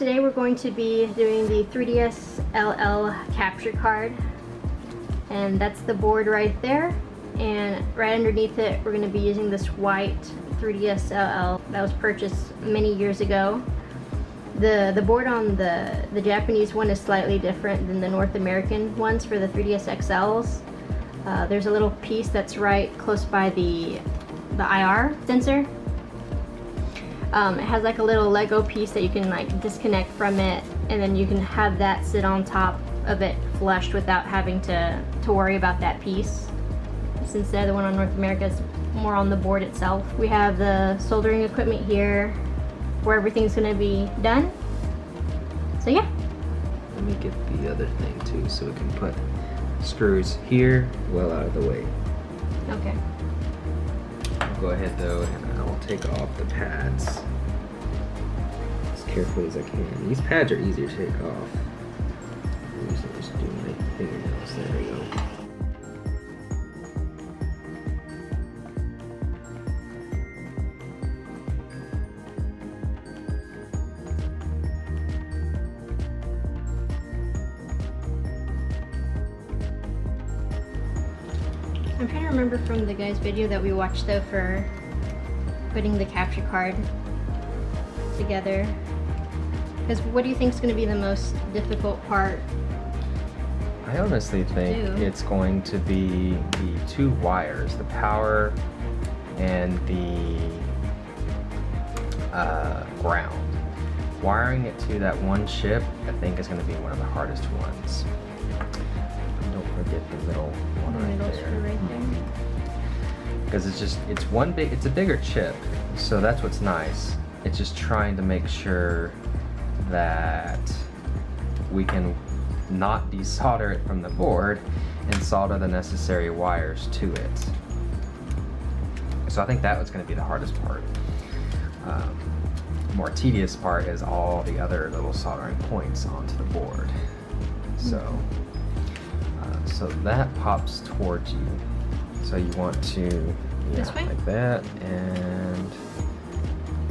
Today we're going to be doing the 3DS LL capture card, and that's the board right there, and right underneath it we're going to be using this white 3DS LL that was purchased many years ago. The board on the Japanese one is slightly different than the North American ones for the 3DS XLs. There's a little piece that's right close by the IR sensor. It has like a little Lego piece that you can like disconnect from it, and then you can have that sit on top of it flushed without having to worry about that piece, since the other one on North America is more on the board itself. We have the soldering equipment here where everything's going to be done. So yeah. Let me get the other thing too, so we can put screws here well out of the way. Okay. I'll go ahead though and I'll take off the pads as carefully as I can. These pads are easier to take off. I'm just doing my fingernails. There we go. I'm trying to remember from the guy's video that we watched though for putting the capture card together. Because what do you think is going to be the most difficult part? I honestly think it's going to be the two wires, the power and the ground. Wiring it to that one chip, I think, is going to be one of the hardest ones. Don't forget the middle one right there. Because it's a bigger chip, so that's what's nice. It's just trying to make sure that we can not desolder it from the board and solder the necessary wires to it. So I think that was going to be the hardest part. The more tedious part is all the other little soldering points onto the board. So that pops towards you. So you want to, This way? like that, and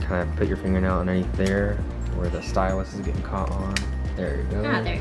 kind of put your fingernail underneath there where the stylus is getting caught on. There you go. Ah, there.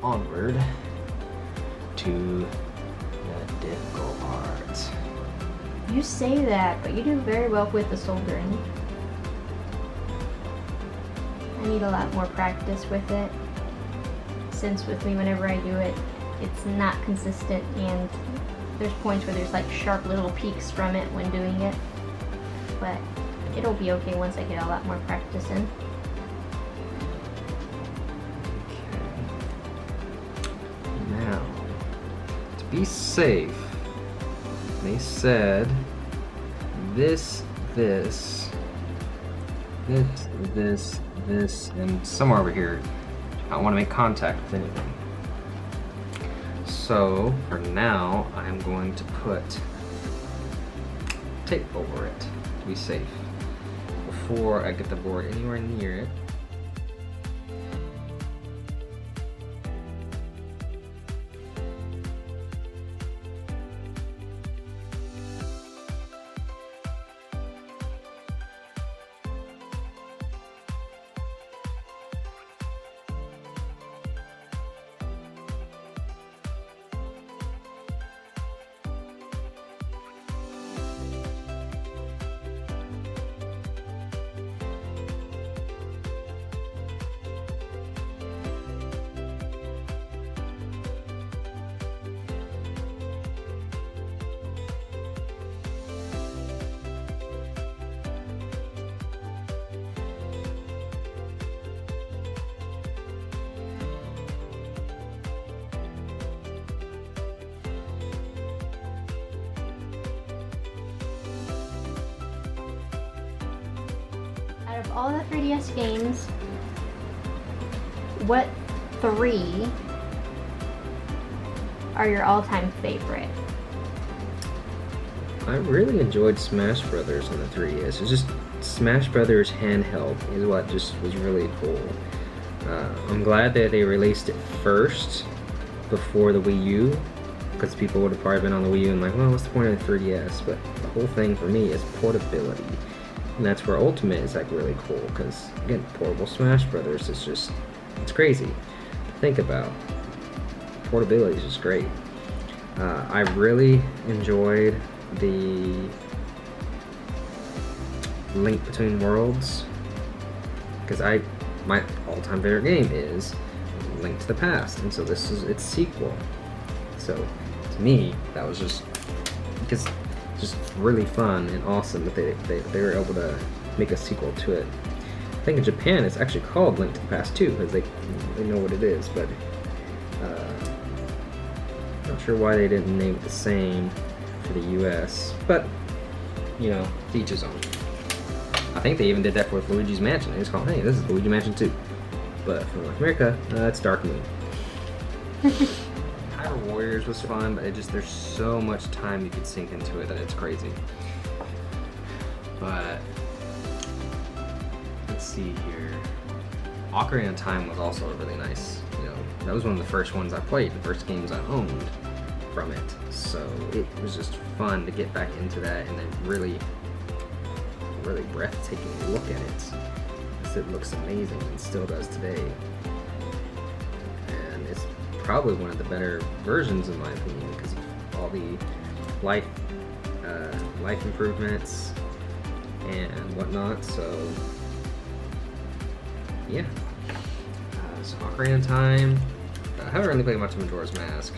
onward to the difficult part. You say that, but you do very well with the soldering. I need a lot more practice with it, since with me, whenever I do it, it's not consistent, and there's points where there's like sharp little peaks from it when doing it, but it'll be okay once I get a lot more practice in. Okay. Now, to be safe, they said this, and somewhere over here, I want to make contact with anything. So for now, I'm going to put tape over it to be safe before I get the board anywhere near it. Out of all the 3DS games, what 3 are your all-time favorite? I really enjoyed Smash Brothers on the 3DS. It's just Smash Brothers handheld is what just was really cool. I'm glad that they released it first before the Wii U, because people would have probably been on the Wii U and like, well, what's the point of the 3DS? But the whole thing for me is portability. And that's where Ultimate is like really cool, because again, portable Smash Brothers is just, it's crazy to think about. Portability is just great. I really enjoyed the Link Between Worlds, because my all-time favorite game is Link to the Past, and so this is its sequel. So to me, that was just because just really fun and awesome that they were able to make a sequel to it. I think in Japan it's actually called Link to the Past 2, because they know what it is, but not sure why they didn't name it the same for the US, but you know, to each his own. I think they even did that with Luigi's Mansion. They just called, hey, this is Luigi Mansion 2. But for North America, it's Dark Moon. Hyrule Warriors was fun, but there's so much time you could sink into it that it's crazy. But let's see here. Ocarina of Time was also really nice. You know, that was one of the first ones I played, the first games I owned from it. So it was just fun to get back into that and then really breathtaking look at it. Because it looks amazing and still does today. And it's probably one of the better versions in my opinion, because of all the life improvements and whatnot. So yeah. So Ocarina of Time. I haven't really played much of Majora's Mask.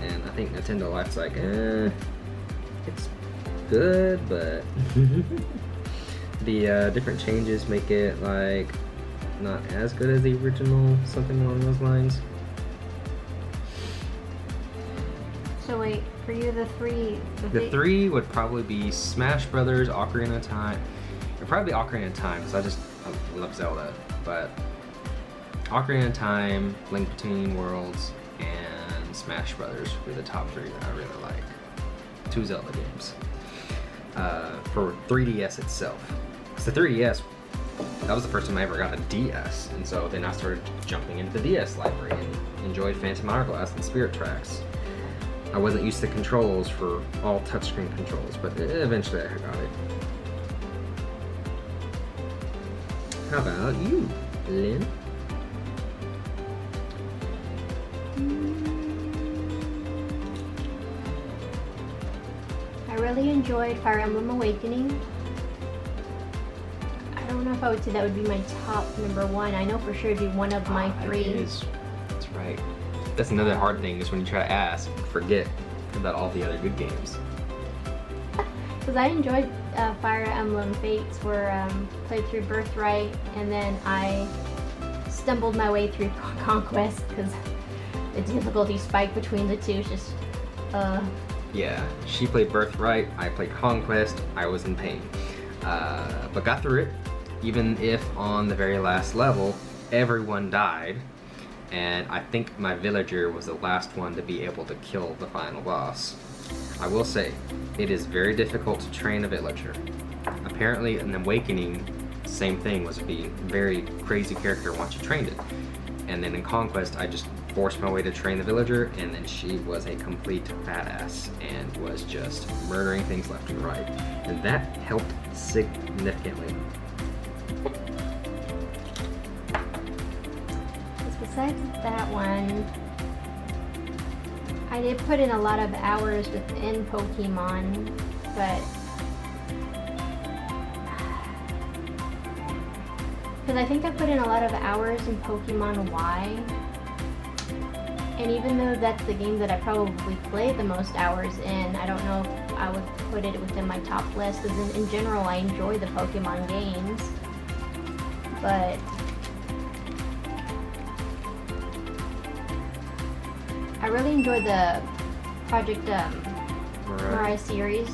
And I think Nintendo Life's like, it's good, but the different changes make it like not as good as the original, something along those lines. So wait, for you the three would probably be Smash Brothers, Ocarina of Time. It'd probably be Ocarina of Time, because I love Zelda, but Ocarina of Time, Link Between Worlds, and Smash Brothers were the top 3 that I really like. 2 Zelda games. For 3DS itself. Because the 3DS, that was the first time I ever got a DS, and so then I started jumping into the DS library and enjoyed Phantom Hourglass and Spirit Tracks. I wasn't used to controls for all touchscreen controls, but eventually I got it. How about you, Lynn? enjoyed Fire Emblem Awakening. I don't know if I would say that would be my top number one. I know for sure it'd be one of my three. It is. That's right. That's another hard thing is when you try to ask, forget about all the other good games. Because I enjoyed Fire Emblem Fates, where played through Birthright, and then I stumbled my way through Conquest because the difficulty spike between the two is just. Yeah, she played Birthright, I played Conquest, I was in pain. But got through it, even if on the very last level, everyone died, and I think my villager was the last one to be able to kill the final boss. I will say, it is very difficult to train a villager. Apparently in Awakening, same thing, was a very crazy character once you trained it. And then in Conquest, I just forced my way to train the villager, and then she was a complete badass and was just murdering things left and right. And that helped significantly. Besides that one, I did put in a lot of hours within Pokemon, but because I think I put in a lot of hours in Pokemon Y, and even though that's the game that I probably played the most hours in, I don't know if I would put it within my top list, because in general I enjoy the Pokemon games, but I really enjoyed the Project Mirai series,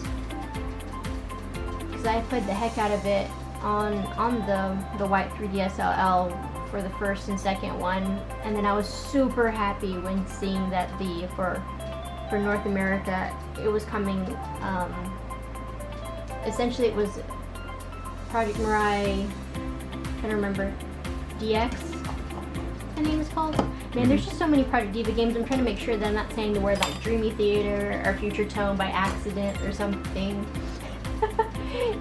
because I played the heck out of it on the white 3DS LL for the first and second one, and then I was super happy when seeing that for North America it was coming. Essentially, it was Project Mirai. I'm trying to remember, DX. The name is called. Man, there's just so many Project Diva games. I'm trying to make sure that I'm not saying the word like Dreamy Theater or Future Tone by accident or something,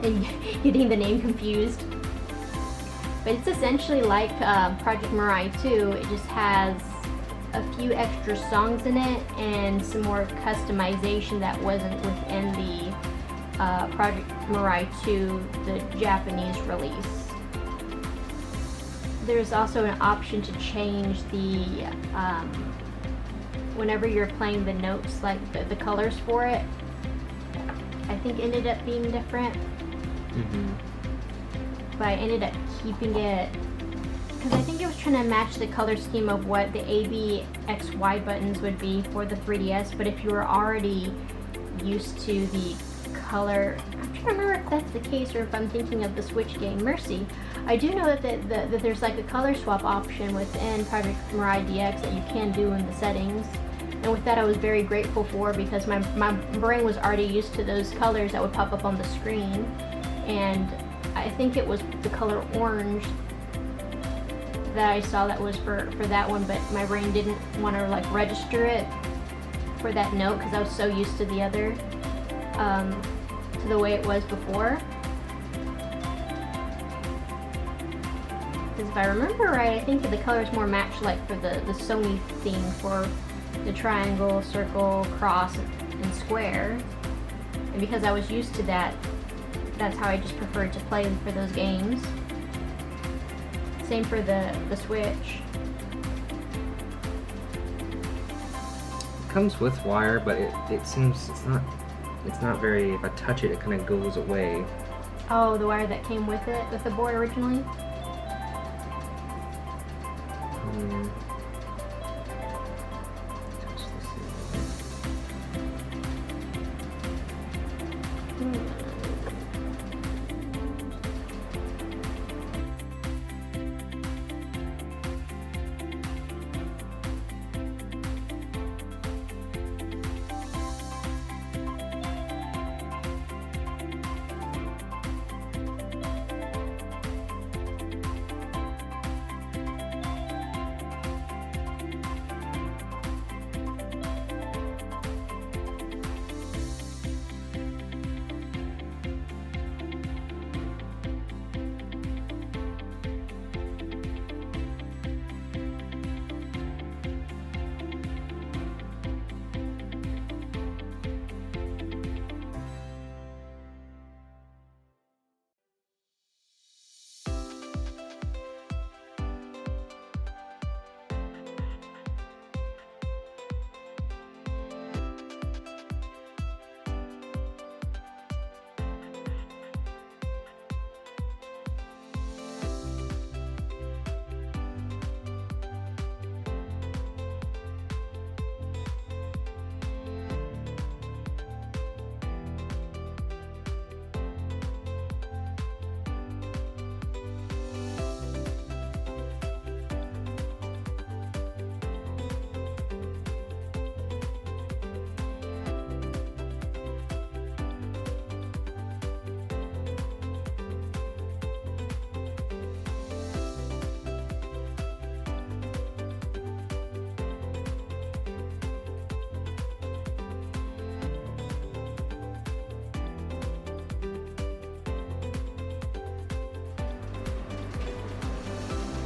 and getting the name confused. But it's essentially like Project Mirai 2. It just has a few extra songs in it and some more customization that wasn't within the Project Mirai 2, the Japanese release. There's also an option to change the, whenever you're playing the notes, like the colors for it, I think ended up being different. Mm-hmm. But I ended up keeping it, because I think it was trying to match the color scheme of what the A, B, X, Y buttons would be for the 3DS, but if you were already used to the color, I'm trying to remember if that's the case or if I'm thinking of the Switch game, Mercy. I do know that that there's like a color swap option within Project Mirai DX that you can do in the settings. And with that I was very grateful for, because my brain was already used to those colors that would pop up on the screen. And I think it was the color orange that I saw that was for that one, but my brain didn't want to like register it for that note because I was so used to the other, to the way it was before. Because if I remember right, I think the colors more match like for the Sony theme for the triangle, circle, cross, and square. And because I was used to that, that's how I just preferred to play for those games. Same for the Switch. It comes with wire, but it seems it's not very, if I touch it, it kind of goes away. Oh, the wire that came with it, with the board originally?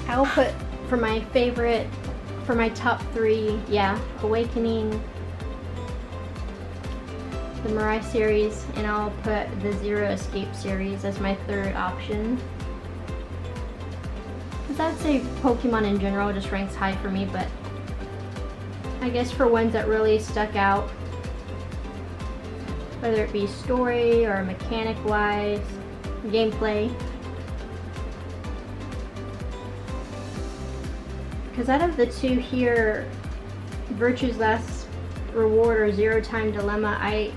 I will put for my favorite, for my top 3, yeah, Awakening, the Mirai series, and I'll put the Zero Escape series as my 3rd option. Because I'd say Pokemon in general just ranks high for me, but I guess for ones that really stuck out, whether it be story or mechanic-wise, gameplay. Because out of the 2 here, Virtue's Last Reward or Zero Time Dilemma, I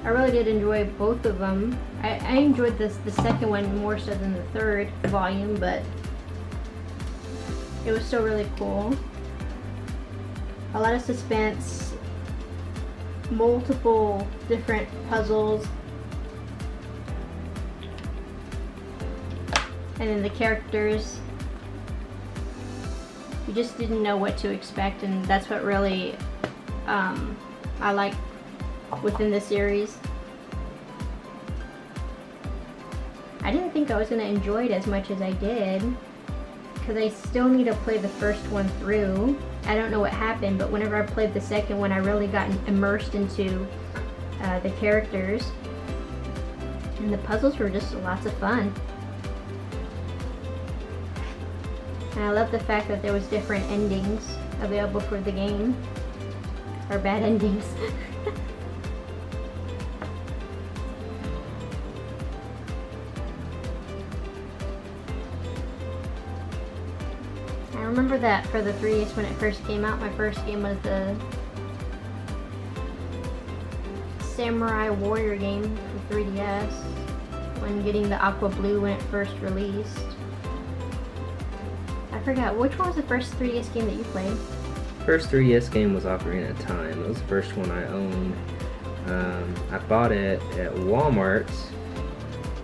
really did enjoy both of them. I enjoyed the second one more so than the 3rd volume, but it was still really cool. A lot of suspense, multiple different puzzles, and then the characters. You just didn't know what to expect, and that's what really I like within the series. I didn't think I was going to enjoy it as much as I did, because I still need to play the first one through. I don't know what happened, but whenever I played the second one, I really got immersed into the characters, and the puzzles were just lots of fun. And I love the fact that there was different endings available for the game, or bad endings. I remember that for the 3DS when it first came out, my first game was the Samurai Warrior game for 3DS, when getting the Aqua Blue when it first released. I forgot, which one was the first 3DS game that you played? First 3DS game was Ocarina of Time. It was the first one I owned. I bought it at Walmart,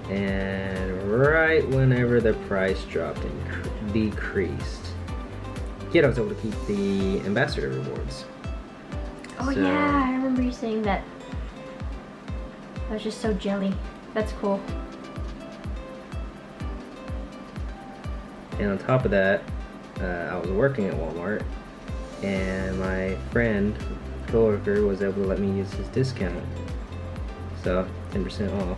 and right whenever the price dropped and decreased, yet I was able to keep the ambassador rewards. Oh yeah, I remember you saying that. I was just so jelly. That's cool. And on top of that, I was working at Walmart, and my friend, coworker, was able to let me use his discount. So 10% off.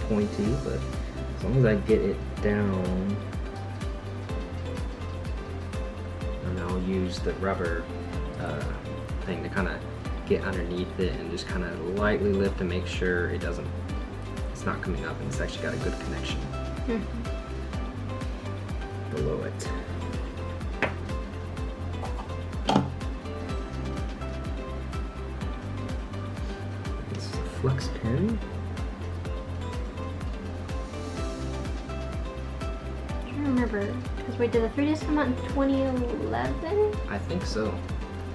Pointy, but as long as I get it down, and I'll use the rubber thing to kind of get underneath it and just kind of lightly lift to make sure it's not coming up and it's actually got a good connection below it. This is a flux pen. Remember, because wait, did the 3DS come out in 2011? I think so.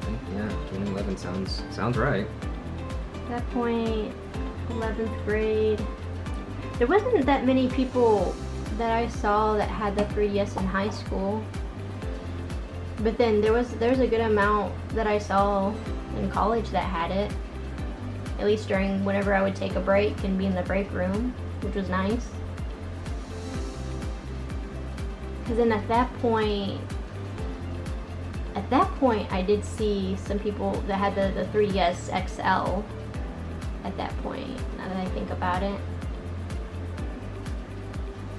I think, yeah, 2011 sounds right. At that point, 11th grade. There wasn't that many people that I saw that had the 3DS in high school. But then there's a good amount that I saw in college that had it. At least during whenever I would take a break and be in the break room, which was nice. Because then at that point I did see some people that had the 3DS XL at that point, now that I think about it.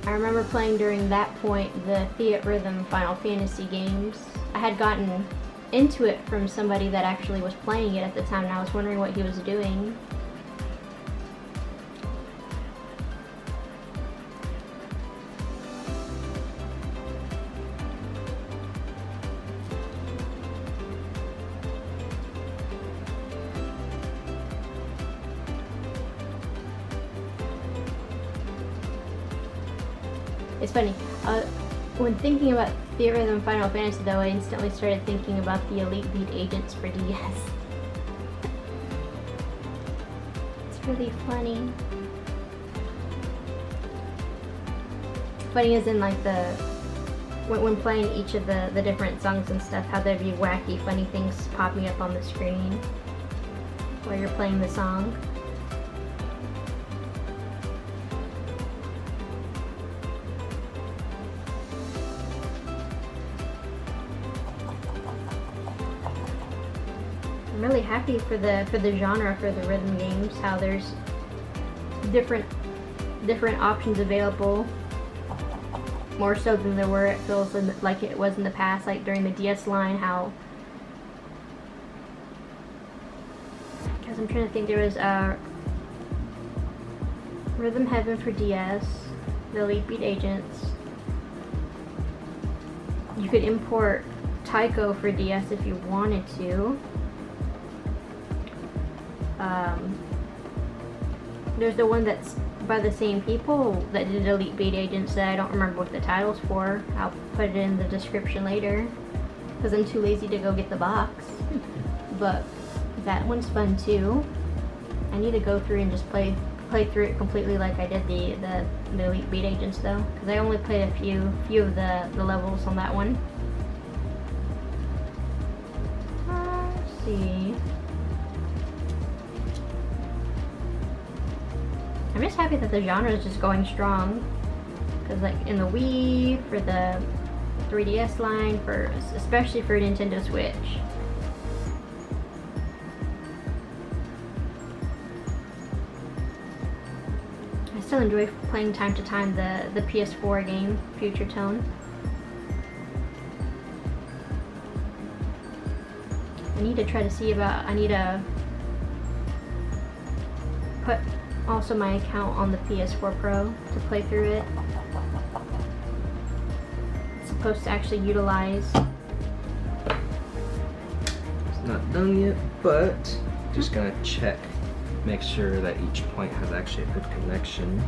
I remember playing during that point the Fiat Rhythm Final Fantasy games. I had gotten into it from somebody that actually was playing it at the time, and I was wondering what he was doing. It's funny, when thinking about Fiat Rhythm Final Fantasy though, I instantly started thinking about the Elite Beat Agents for DS. really funny. Funny as in like the when playing each of the different songs and stuff, how there'd be wacky, funny things popping up on the screen while you're playing the song. I'm really happy for the genre for the rhythm games, how there's different options available, more so than there were. It feels like it was in the past, like during the DS line, how, because I'm trying to think, there was Rhythm Heaven for DS, the Elite Beat Agents. You could import Taiko for DS if you wanted to. There's the one that's by the same people that did Elite Beat Agents that I don't remember what the title's for. I'll put it in the description later because I'm too lazy to go get the box. But that one's fun too. I need to go through and just play through it completely like I did the Elite Beat Agents though, because I only played a few of the levels on that one. Let's see. I'm just happy that the genre is just going strong, because like in the Wii, for the 3DS line, especially for Nintendo Switch. I still enjoy playing time to time the PS4 game, Future Tone. I need to try to see about, I need to put also my account on the PS4 Pro to play through it. It's supposed to actually utilize. It's not done yet, but just gonna check, make sure that each point has actually a good connection.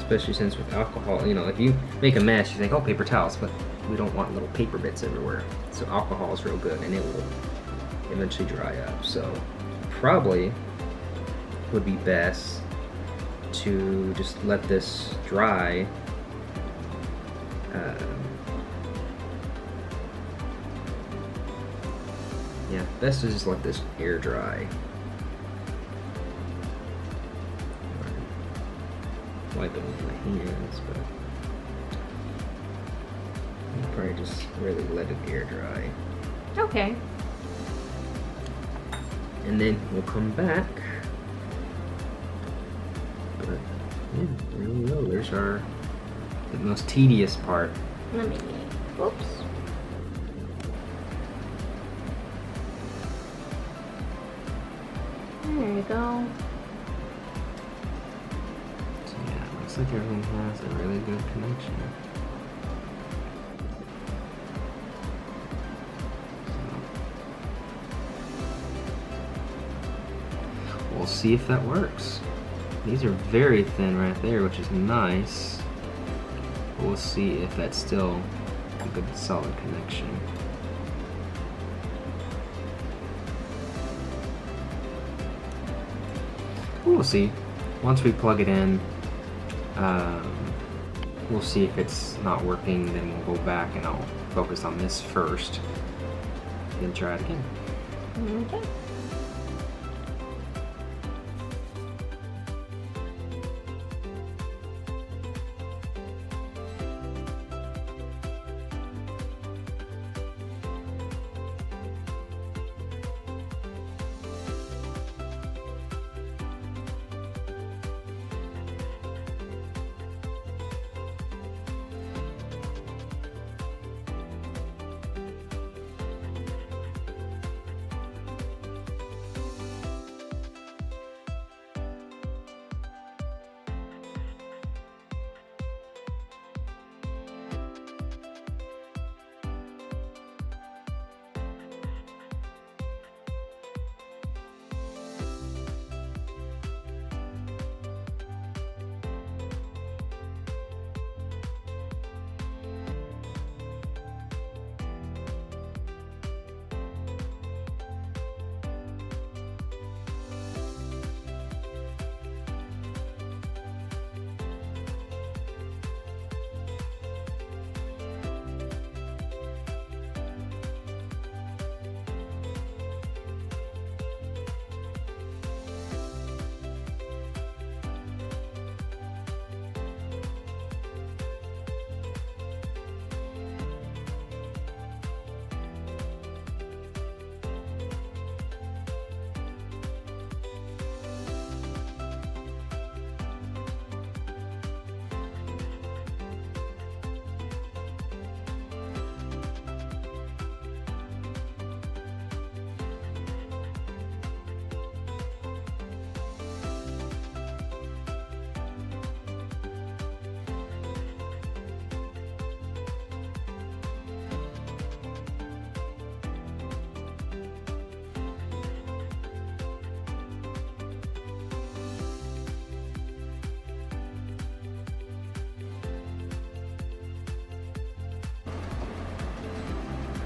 especially since with alcohol, you know, if you make a mess, you think, oh, paper towels, but we don't want little paper bits everywhere. So alcohol is real good, and it will eventually dry up. So probably would be best to just let this dry. Yeah, best to just let this air dry. Wipe it with my hands, but I'll probably just really let it air dry. Okay. And then we'll come back. But yeah, there we go. There's the most tedious part. Let me, whoops. There you go. So yeah, it looks like everything has a really good connection. So we'll see if that works. These are very thin right there, which is nice. But we'll see if that's still a good solid connection. We'll see. Once we plug it in, we'll see if it's not working, then we'll go back and I'll focus on this first, then try it again. Okay.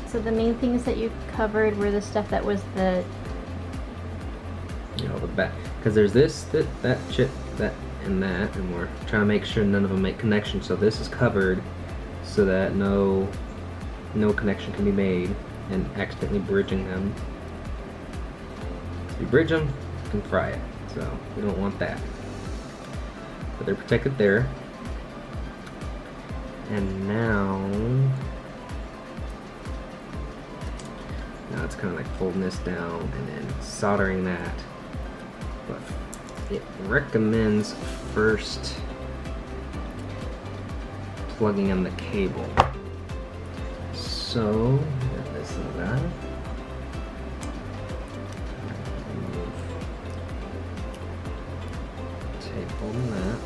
So the main things that you covered were the stuff that was the... You know, the back, because there's this, that chip, that, and we're trying to make sure none of them make connection. So this is covered so that no connection can be made, and accidentally bridging them. If you bridge them, you can fry it. So we don't want that. But they're protected there. And now it's kind of like folding this down and then soldering that. But it recommends first plugging in the cable. So, get this and that. Remove tape holding that.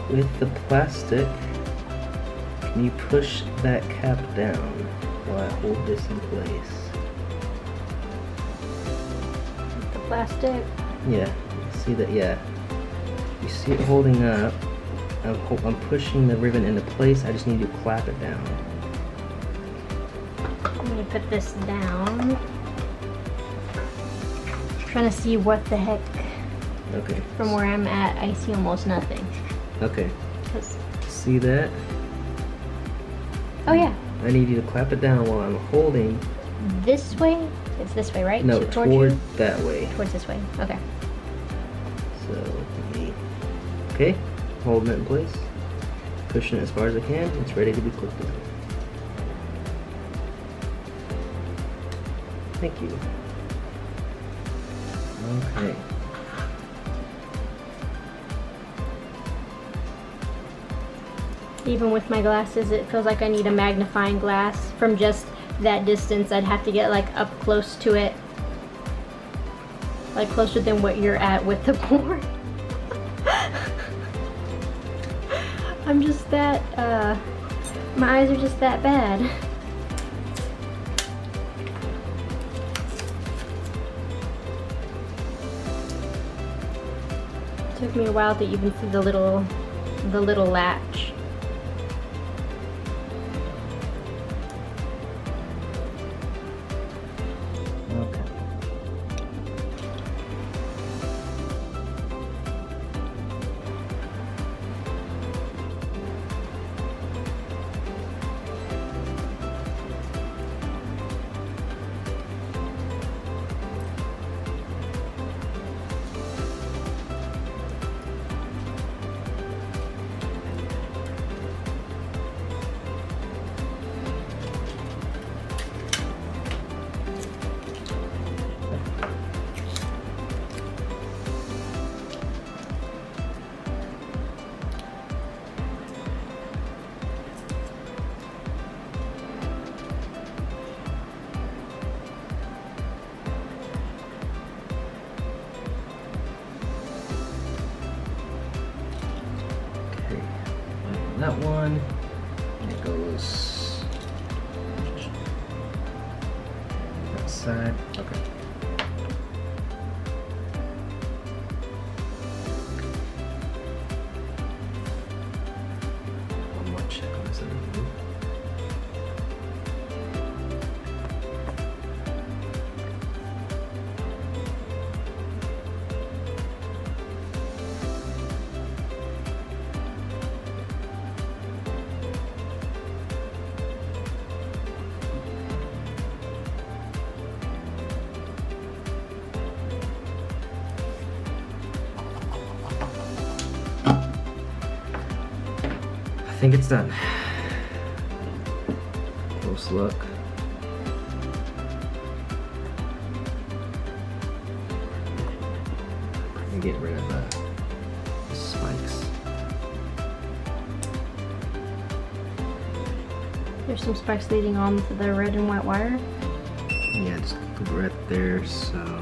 with the plastic, can you push that cap down while I hold this in place? The plastic. Yeah, see that? Yeah. You see it holding up. I'm pushing the ribbon into place. I just need to clap it down. I'm gonna put this down. Trying to see what the heck. Okay. From where I'm at, I see almost nothing. Okay. 'Cause- See that? oh yeah. I need you to clap it down while I'm holding. This way? It's this way, right? No, So toward you? that way. Towards this way. Okay. So, okay, holding it in place, pushing it as far as I can. It's ready to be clipped in. Thank you. Okay. Even with my glasses, it feels like I need a magnifying glass. From just that distance, I'd have to get like up close to it. Like closer than what you're at with the board. I'm just that, my eyes are just that bad. Took me a while to even see the little latch. Okay. That one, it goes that side. Okay. One more check on this other one. I think it's done. Close look. And get rid of the spikes. There's some spikes leading on to the red and white wire. Yeah, just right there, so.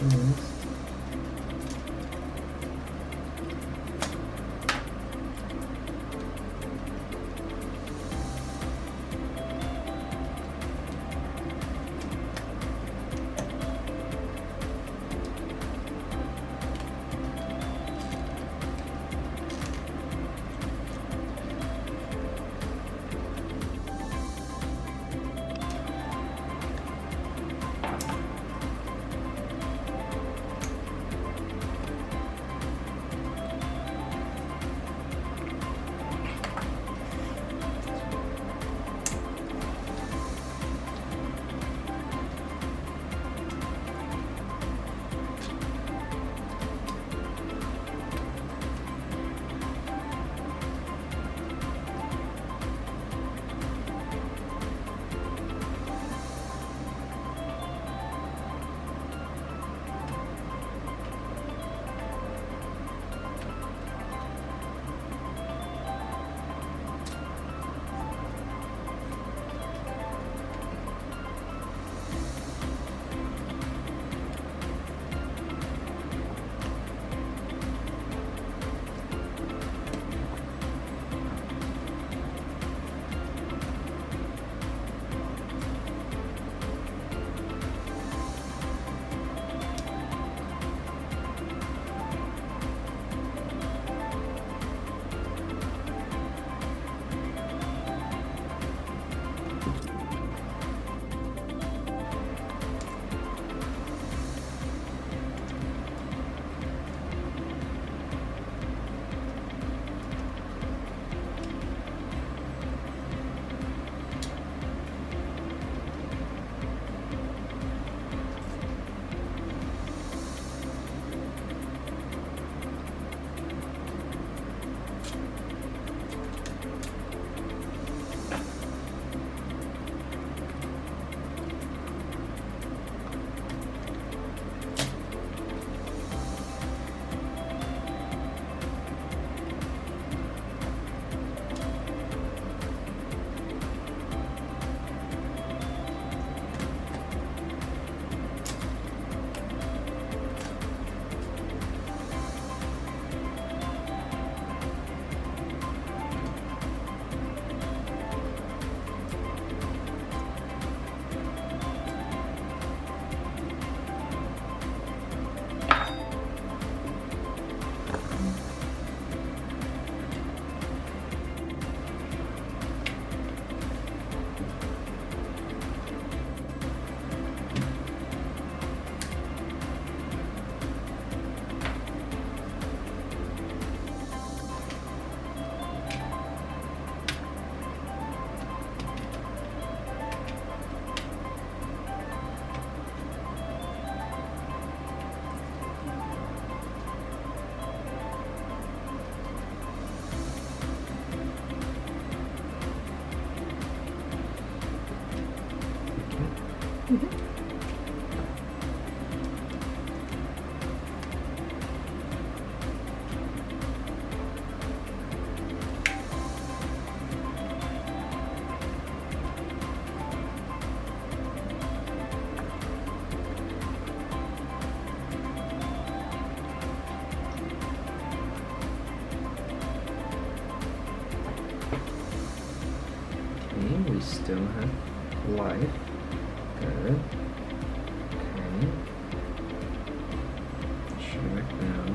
Nice. We still have light. Good. Okay. Shut it back down.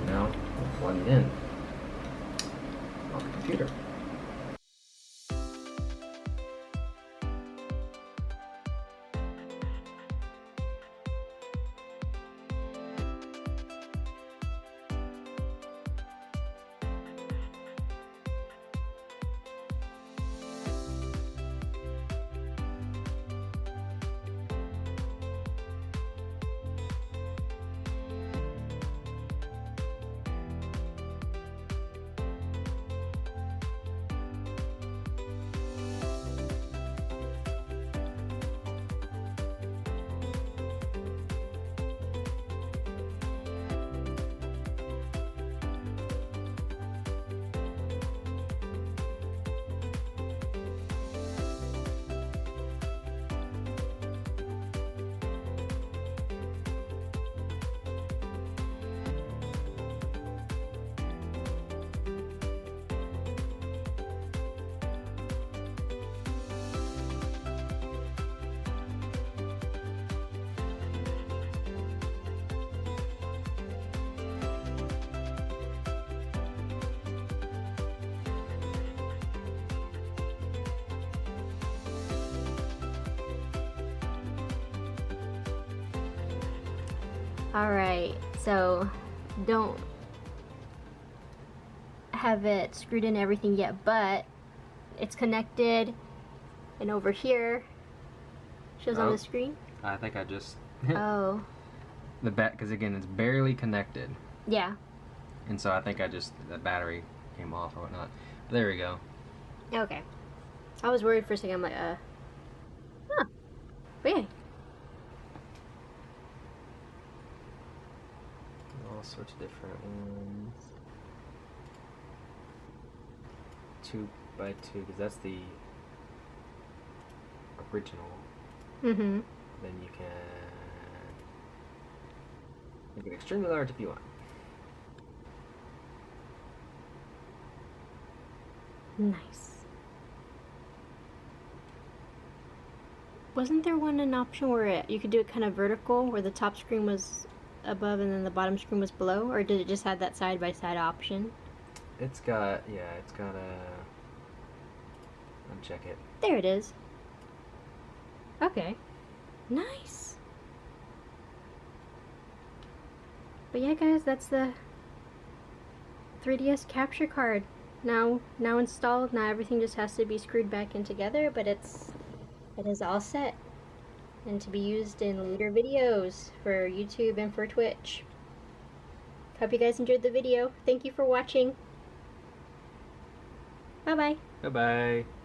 Now we'll plug it in on the computer. Alright, so don't have it screwed in everything yet, but it's connected, and over here shows on the screen. I think I just Oh. the because again it's barely connected, Yeah. and so I think the battery came off or whatnot. But there we go. Okay. I was worried for a second. I'm like, huh. But yeah. All sorts of different ones. 2 by 2, because that's the original. Mm-hmm. Then you can make it extremely large if you want. Nice. Wasn't there an option where you could do it kind of vertical, where the top screen was above and then the bottom screen was below, or did it just have that side-by-side option? It's got a... Uncheck it. There it is. Okay. Nice. But yeah, guys, that's the 3DS capture card. Now installed. Now everything just has to be screwed back in together, but it is all set and to be used in later videos for YouTube and for Twitch. Hope you guys enjoyed the video. Thank you for watching. Bye bye. Bye bye.